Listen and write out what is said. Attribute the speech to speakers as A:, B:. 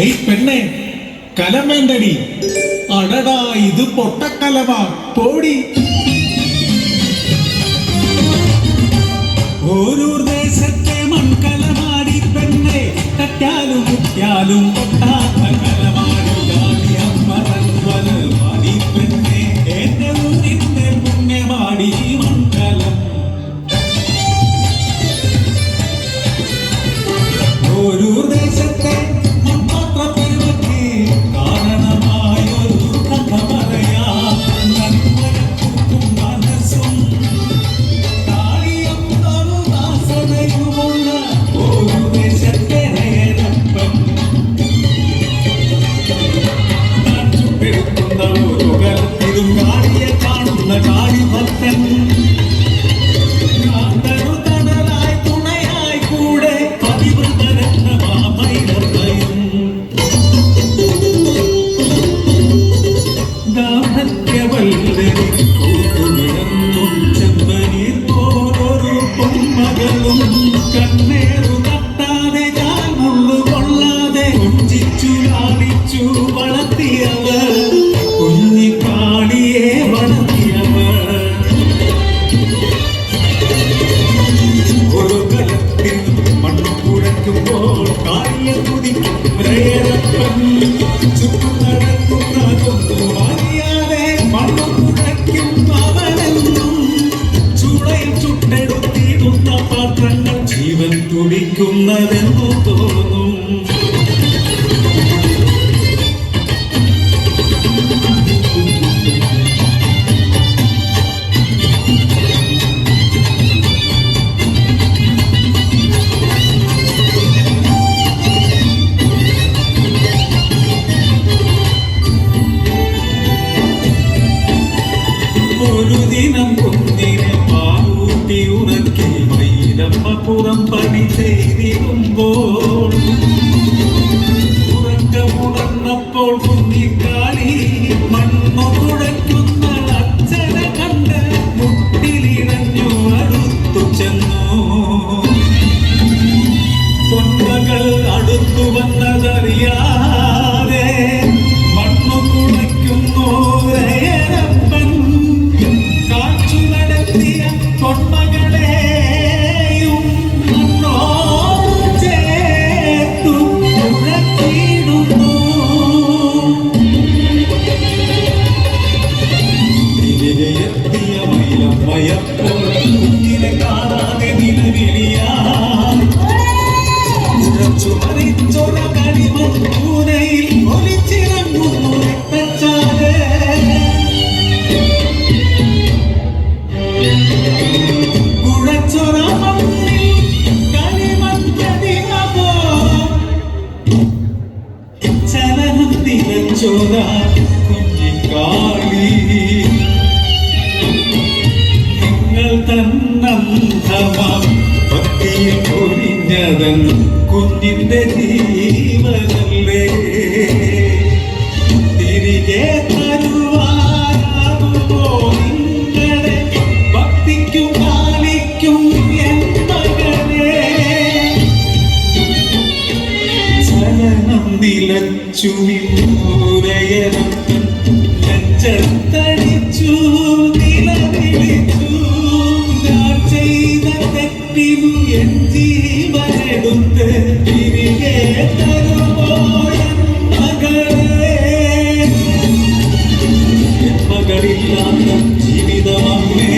A: Hey പെണ്ണെ, കലം വേണ്ടടി. അടടാ, ഇത് പൊട്ടക്കലമാ, പോടി. ഓരോ ദേശത്തെ മൺകലമാടി പെണ്ണെ, തറ്റാലും മുറ്റാലും പൊട്ടാത്ത കലമാടി. മാടി പെണ്ണെ, എന്റെ ഊരിന്റെ പുണ്യമാടി മൺകലം. ഓരോ ദേശത്തെ ജീവൻ തുടിക്കുന്നതെന്നു തോന്നും. ഒരു ദിനം കുഞ്ഞിനെ പാലൂട്ടി ഉറക്കി മൈരമ്മപുറം പണി ചെയ്തിരുമ്പോൾ ഉറക്കമുണർന്നപ്പോൾ കുഞ്ഞിക്കാളി മണ്ണു കുഴയ്ക്കുന്ന അച്ഛനെ കണ്ട് മുട്ടിലിഴഞ്ഞു അടുത്തു ചെന്നു. പൊന്നകൾ അടുത്തു വന്നതറിയാതെ മണ്ണു കുഴയ്ക്കുന്നു രയരപ്പൻ. കാച്ചു നടത്തിയ പൊന്മകളെയും ചേർത്തു കുഴക്കിടുന്നു. തിരികെ എത്തിയ മയിലമ്മയപ്പോൾ കുഞ്ഞിനെ കാണാതെ നിലവിളിയായി ഉറച്ചു മരിച്ചൊര കളിമൂനയിൽ ഒലിച്ചിറങ്ങുന്നു രക്തച്ചാല്. ചലനം തിരച്ചോര കുഞ്ഞിക്കാളി, നിങ്ങൾ തന്നന്ധമാം ഭക്തിയിൽ പൊരിഞ്ഞതൻ കുഞ്ഞിന്റെ ജീവനല്ലേ. തിരികെ തരുവാനാകുമോ നിങ്ങളെ ഭക്തിക്കും പാലിക്കും എൻ മകനെ. ചലനം നിലച്ചു നിന്നൂരയനപ്പൻ നെഞ്ചത്തടിച്ചു നിലവിളിച്ചു. ഞാൻ ചെയ്ത തെറ്റിനു എൻ ജീവനെടുത്ത് തിരികെ തരുമോ എൻ മകളെ. എൻ മകളില്ലാത്ത ജീവിതമേ